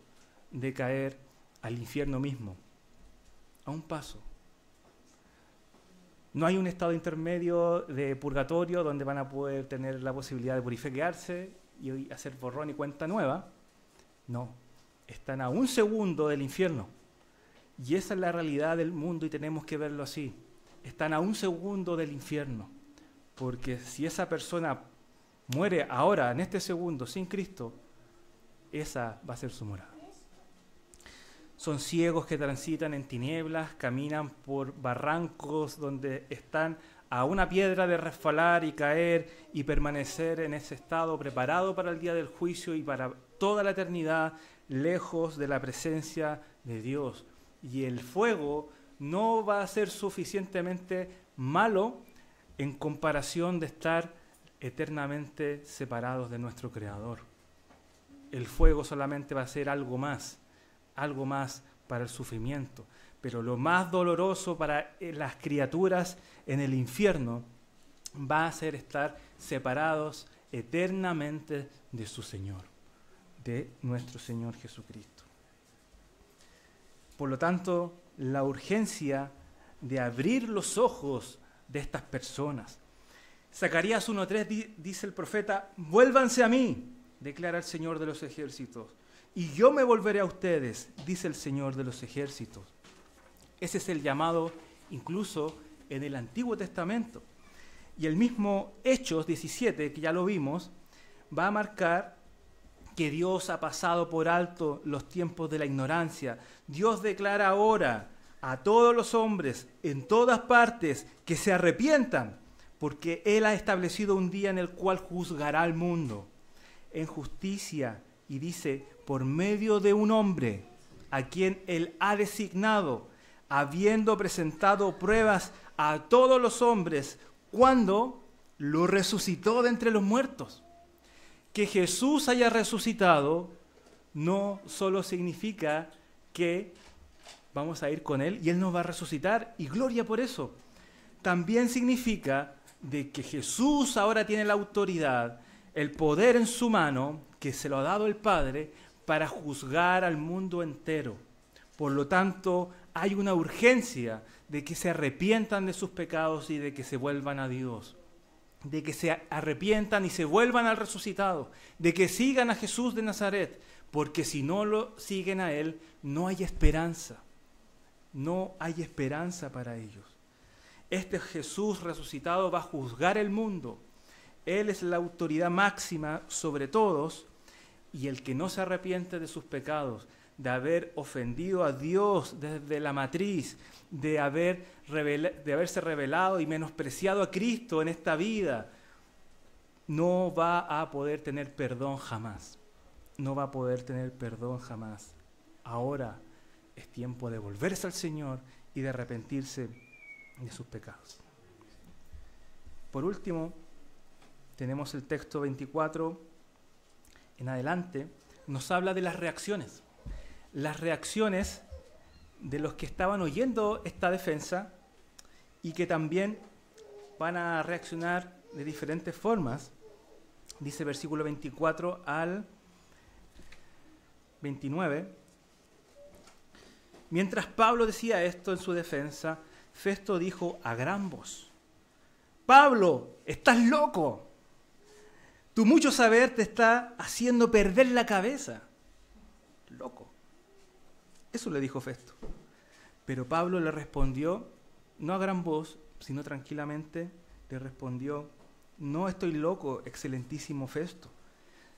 de caer al infierno mismo, a un paso. No hay un estado intermedio de purgatorio donde van a poder tener la posibilidad de purificarse y hacer borrón y cuenta nueva. No, están a un segundo del infierno. Y esa es la realidad del mundo y tenemos que verlo así. Están a un segundo del infierno. Porque si esa persona muere ahora, en este segundo, sin Cristo, esa va a ser su morada. Son ciegos que transitan en tinieblas, caminan por barrancos donde están a una piedra de resbalar y caer y permanecer en ese estado preparado para el día del juicio y para toda la eternidad, lejos de la presencia de Dios. Y el fuego no va a ser suficientemente malo en comparación de estar eternamente separados de nuestro Creador. El fuego solamente va a ser algo más para el sufrimiento. Pero lo más doloroso para las criaturas en el infierno va a ser estar separados eternamente de su Señor, de nuestro Señor Jesucristo. Por lo tanto, la urgencia de abrir los ojos de estas personas. Zacarías 1:3 dice el profeta: vuélvanse a mí, declara el Señor de los ejércitos, y yo me volveré a ustedes, dice el Señor de los ejércitos. Ese es el llamado incluso en el Antiguo Testamento. Y el mismo Hechos 17, que ya lo vimos, va a marcar que Dios ha pasado por alto los tiempos de la ignorancia. Dios declara ahora a todos los hombres en todas partes que se arrepientan, porque Él ha establecido un día en el cual juzgará al mundo en justicia, y dice, por medio de un hombre a quien Él ha designado, habiendo presentado pruebas a todos los hombres, cuando lo resucitó de entre los muertos. Que Jesús haya resucitado no solo significa que vamos a ir con Él y Él nos va a resucitar, y gloria por eso. También significa de que Jesús ahora tiene la autoridad, el poder en su mano, que se lo ha dado el Padre, para juzgar al mundo entero. Por lo tanto, hay una urgencia de que se arrepientan de sus pecados y de que se vuelvan a Dios. De que se arrepientan y se vuelvan al resucitado. De que sigan a Jesús de Nazaret. Porque si no lo siguen a Él, no hay esperanza. No hay esperanza para ellos. Este Jesús resucitado va a juzgar el mundo. Él es la autoridad máxima sobre todos, y el que no se arrepiente de sus pecados, de haber ofendido a Dios desde la matriz, de haberse rebelado y menospreciado a Cristo en esta vida, no va a poder tener perdón jamás. No va a poder tener perdón jamás. Ahora es tiempo de volverse al Señor y de arrepentirse de sus pecados. Por último, tenemos el texto 24 en adelante, nos habla de las reacciones. Las reacciones de los que estaban oyendo esta defensa y que también van a reaccionar de diferentes formas. Dice versículo 24 al 29. Mientras Pablo decía esto en su defensa, Festo dijo a gran voz: Pablo, estás loco. Tu mucho saber te está haciendo perder la cabeza. Loco. Eso le dijo Festo. Pero Pablo le respondió, no a gran voz, sino tranquilamente, le respondió: no estoy loco, excelentísimo Festo,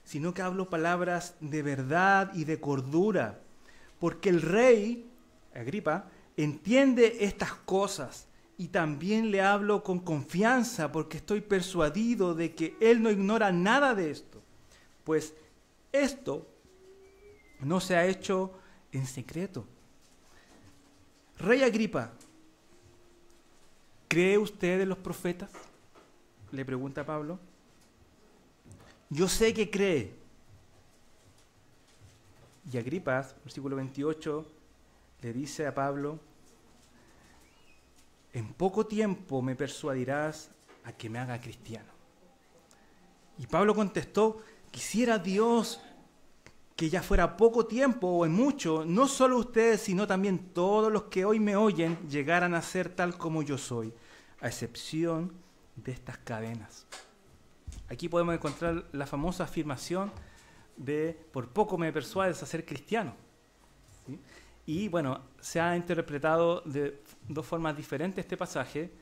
sino que hablo palabras de verdad y de cordura, porque el rey, Agripa, entiende estas cosas, y también le hablo con confianza, porque estoy persuadido de que él no ignora nada de esto, pues esto no se ha hecho en secreto. Rey Agripa, ¿cree usted en los profetas?, le pregunta Pablo. Yo sé que cree. Y Agripa, versículo 28, le dice a Pablo: en poco tiempo me persuadirás a que me haga cristiano. Y Pablo contestó: quisiera Dios que ya fuera poco tiempo o en mucho, no solo ustedes, sino también todos los que hoy me oyen llegaran a ser tal como yo soy, a excepción de estas cadenas. Aquí podemos encontrar la famosa afirmación de por poco me persuades a ser cristiano, ¿sí? Y bueno, se ha interpretado de dos formas diferentes este pasaje.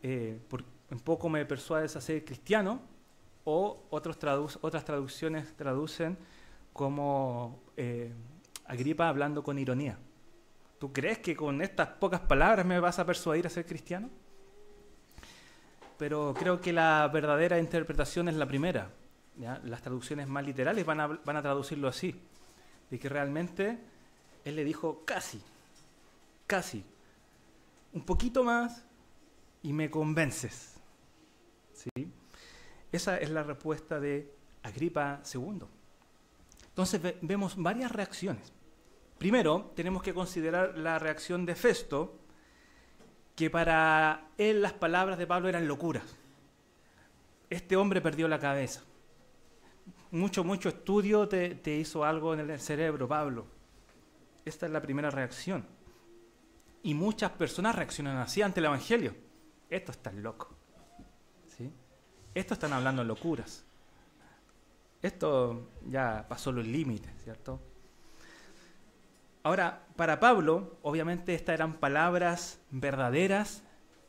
En poco me persuades a ser cristiano, o otras traducciones traducen como Agripa hablando con ironía. ¿Tú crees que con estas pocas palabras me vas a persuadir a ser cristiano? Pero creo que la verdadera interpretación es la primera, ¿ya? Las traducciones más literales van a traducirlo así, de que realmente él le dijo casi, un poquito más y me convences, ¿sí? Esa es la respuesta de Agripa II. Entonces vemos varias reacciones. Primero, tenemos que considerar la reacción de Festo, que para él las palabras de Pablo eran locuras. Este hombre perdió la cabeza. Mucho estudio te hizo algo en el cerebro, Pablo. Esta es la primera reacción. Y muchas personas reaccionan así ante el Evangelio. Esto está loco, ¿sí? Esto están hablando locuras. Esto ya pasó los límites, ¿cierto? Ahora, para Pablo, obviamente estas eran palabras verdaderas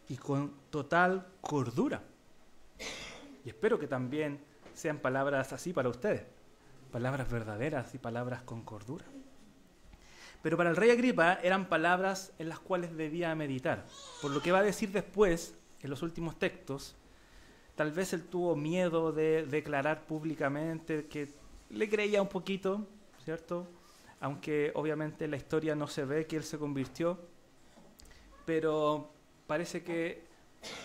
y con total cordura. Y espero que también sean palabras así para ustedes. Palabras verdaderas y palabras con cordura. Pero para el rey Agripa eran palabras en las cuales debía meditar. Por lo que va a decir después, en los últimos textos, tal vez él tuvo miedo de declarar públicamente que le creía un poquito, ¿cierto? Aunque obviamente en la historia no se ve que él se convirtió, pero parece que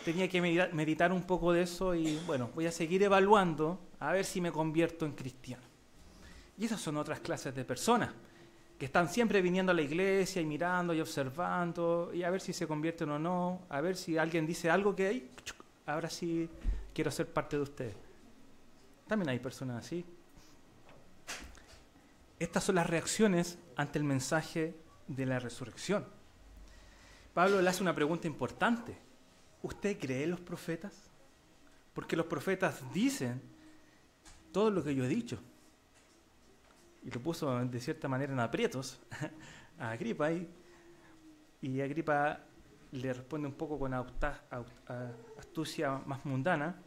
tenía que meditar un poco de eso y bueno, voy a seguir evaluando a ver si me convierto en cristiano. Y esas son otras clases de personas que están siempre viniendo a la iglesia y mirando y observando y a ver si se convierten o no, a ver si alguien dice algo que hay, ahora sí quiero ser parte de ustedes. También hay personas así. Estas son las reacciones ante el mensaje de la resurrección. Pablo le hace una pregunta importante. ¿Usted cree en los profetas? Porque los profetas dicen todo lo que yo he dicho. Y lo puso de cierta manera en aprietos a Agripa. Y Agripa le responde un poco con astucia más mundana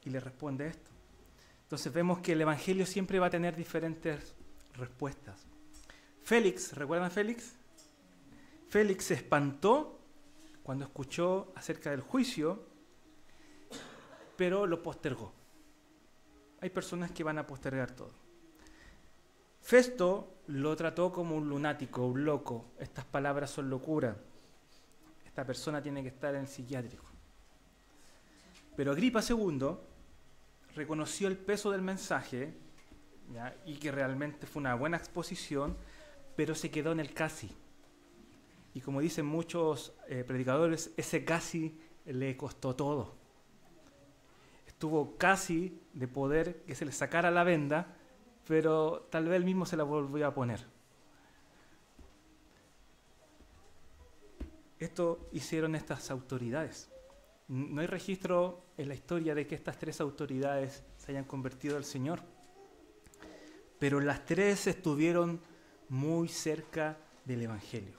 y le responde esto. Entonces vemos que el Evangelio siempre va a tener diferentes respuestas. Félix, ¿recuerdan a Félix? Félix se espantó cuando escuchó acerca del juicio, pero lo postergó. Hay personas que van a postergar todo. Festo lo trató como un lunático, un loco. Estas palabras son locura. Esta persona tiene que estar en el psiquiátrico. Pero Agripa II reconoció el peso del mensaje, ¿ya? Y que realmente fue una buena exposición, pero se quedó en el casi. Y como dicen muchos predicadores, ese casi le costó todo. estuvo casi de poder que se le sacara la venda, pero tal vez él mismo se la volvió a poner. Esto hicieron estas autoridades. No hay registro en la historia de que estas 3 autoridades se hayan convertido al Señor, pero las 3 estuvieron muy cerca del Evangelio.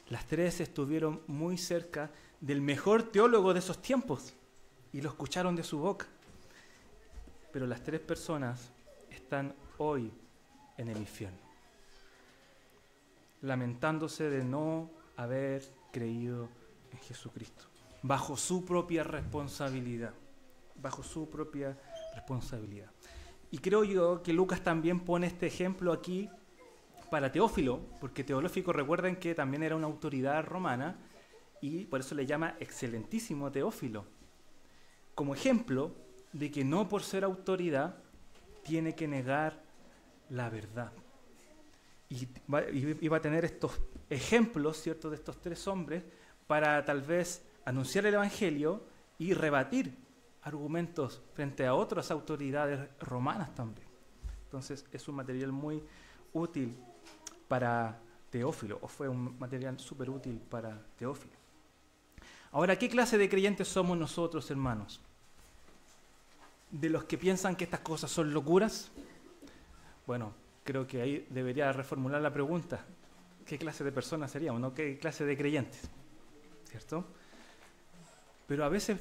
Las 3 estuvieron muy cerca del mejor teólogo de esos tiempos y lo escucharon de su boca. Pero las 3 personas están hoy en el infierno, lamentándose de no haber creído en Jesucristo, bajo su propia responsabilidad, Y creo yo que Lucas también pone este ejemplo aquí para Teófilo, porque Teófilo, recuerden que también era una autoridad romana, y por eso le llama excelentísimo Teófilo, como ejemplo de que no por ser autoridad tiene que negar la verdad. Y va a tener estos ejemplos, ¿cierto?, de estos 3 hombres para tal vez anunciar el Evangelio y rebatir argumentos frente a otras autoridades romanas también. Entonces es un material muy útil para Teófilo, o fue un material súper útil para Teófilo. Ahora, ¿qué clase de creyentes somos nosotros, hermanos? ¿De los que piensan que estas cosas son locuras? Bueno, creo que ahí debería reformular la pregunta. ¿Qué clase de personas seríamos, no? ¿Qué clase de creyentes? ¿Cierto? Pero a veces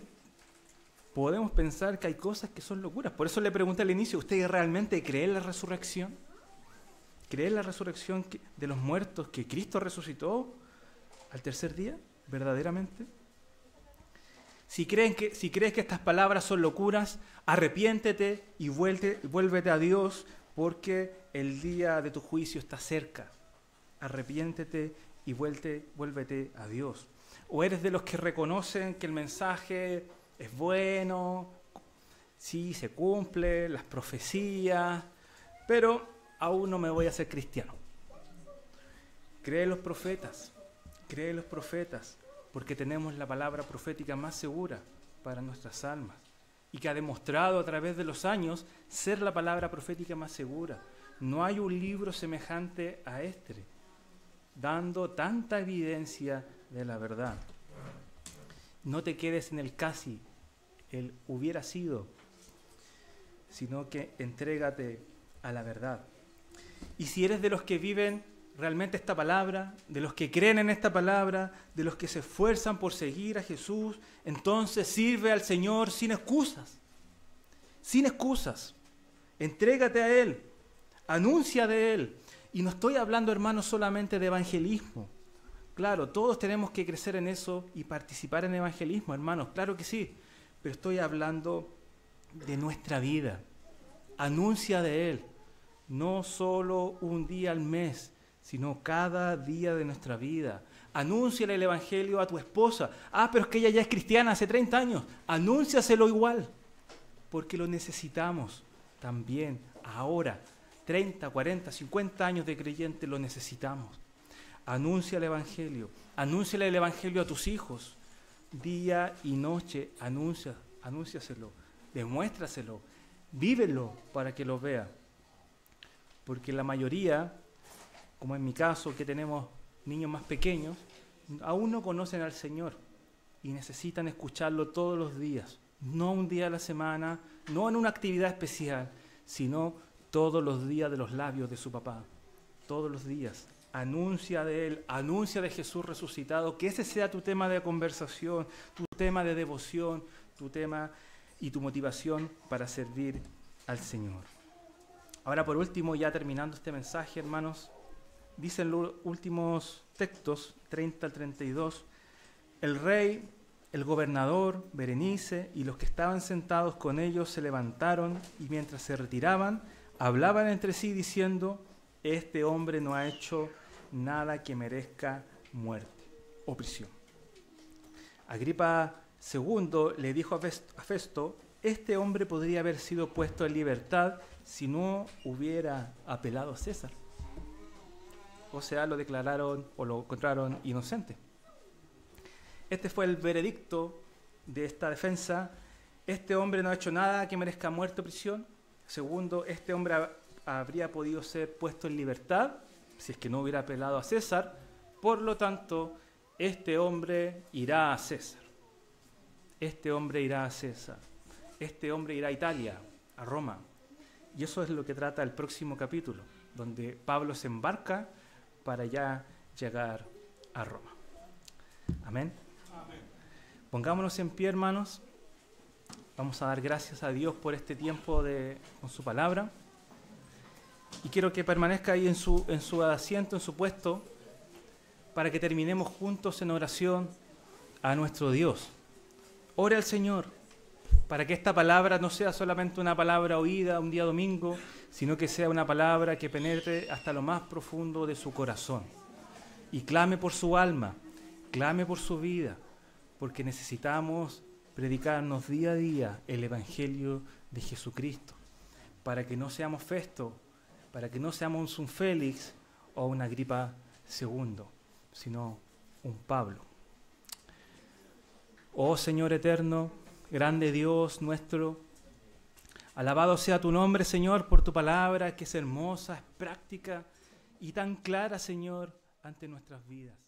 podemos pensar que hay cosas que son locuras. Por eso le pregunté al inicio, ¿usted realmente cree en la resurrección? ¿Cree en la resurrección de los muertos, que Cristo resucitó al tercer día? ¿Verdaderamente? Si crees que estas palabras son locuras, arrepiéntete y vuélvete a Dios, porque el día de tu juicio está cerca. Arrepiéntete y vuélvete a Dios. O eres de los que reconocen que el mensaje es bueno, sí, se cumple, las profecías, pero aún no me voy a hacer cristiano. Cree en los profetas, porque tenemos la palabra profética más segura para nuestras almas y que ha demostrado a través de los años ser la palabra profética más segura. No hay un libro semejante a este, dando tanta evidencia de la verdad. No te quedes en el casi, el hubiera sido, sino que entrégate a la verdad. Y si eres de los que viven realmente esta palabra, de los que creen en esta palabra, de los que se esfuerzan por seguir a Jesús, entonces sirve al Señor sin excusas. Sin excusas. Entrégate a Él. Anuncia de Él. Y no estoy hablando, hermanos, solamente de evangelismo. Claro, todos tenemos que crecer en eso y participar en evangelismo, hermanos, claro que sí. Pero estoy hablando de nuestra vida. Anuncia de Él. No solo un día al mes, sino cada día de nuestra vida. Anúnciale el Evangelio a tu esposa. Pero es que ella ya es cristiana hace 30 años. Anúnciaselo igual, porque lo necesitamos también ahora. 30, 40, 50 años de creyente lo necesitamos. Anuncia el Evangelio. Anúnciale el Evangelio a tus hijos. Día y noche, anúnciaselo. Demuéstraselo. Vívelo para que lo vea. Porque la mayoría, como en mi caso, que tenemos niños más pequeños, aún no conocen al Señor y necesitan escucharlo todos los días. No un día a la semana, no en una actividad especial, sino todos los días de los labios de su papá. Todos los días. Anuncia de Él, anuncia de Jesús resucitado, que ese sea tu tema de conversación, tu tema de devoción, tu tema y tu motivación para servir al Señor. Ahora, por último, ya terminando este mensaje, hermanos, dicen los últimos textos, 30 al 32, el rey, el gobernador, Berenice y los que estaban sentados con ellos se levantaron y mientras se retiraban, hablaban entre sí diciendo, este hombre no ha hecho nada que merezca muerte o prisión. Agripa II le dijo a Festo, este hombre podría haber sido puesto en libertad si no hubiera apelado a César. O sea, lo declararon o lo encontraron inocente. Este fue el veredicto de esta defensa este hombre no ha hecho nada que merezca muerte o prisión. Segundo, este hombre habría podido ser puesto en libertad si es que no hubiera apelado a César. Por lo tanto, este hombre irá a César. Este hombre irá a César. Este hombre irá a Italia, a Roma. Y eso es lo que trata el próximo capítulo, donde Pablo se embarca para ya llegar a Roma. Amén. Amén. Pongámonos en pie, hermanos. Vamos a dar gracias a Dios por este tiempo con su palabra. Y quiero que permanezca ahí en su asiento, en su puesto, para que terminemos juntos en oración a nuestro Dios. Ore al Señor para que esta palabra no sea solamente una palabra oída un día domingo, sino que sea una palabra que penetre hasta lo más profundo de su corazón. Y clame por su alma, clame por su vida, porque necesitamos predicarnos día a día el Evangelio de Jesucristo, para que no seamos Festo, para que no seamos un Félix o una Agripa II, sino un Pablo. Oh Señor eterno, grande Dios nuestro, alabado sea tu nombre, Señor, por tu palabra, que es hermosa, es práctica y tan clara, Señor, ante nuestras vidas.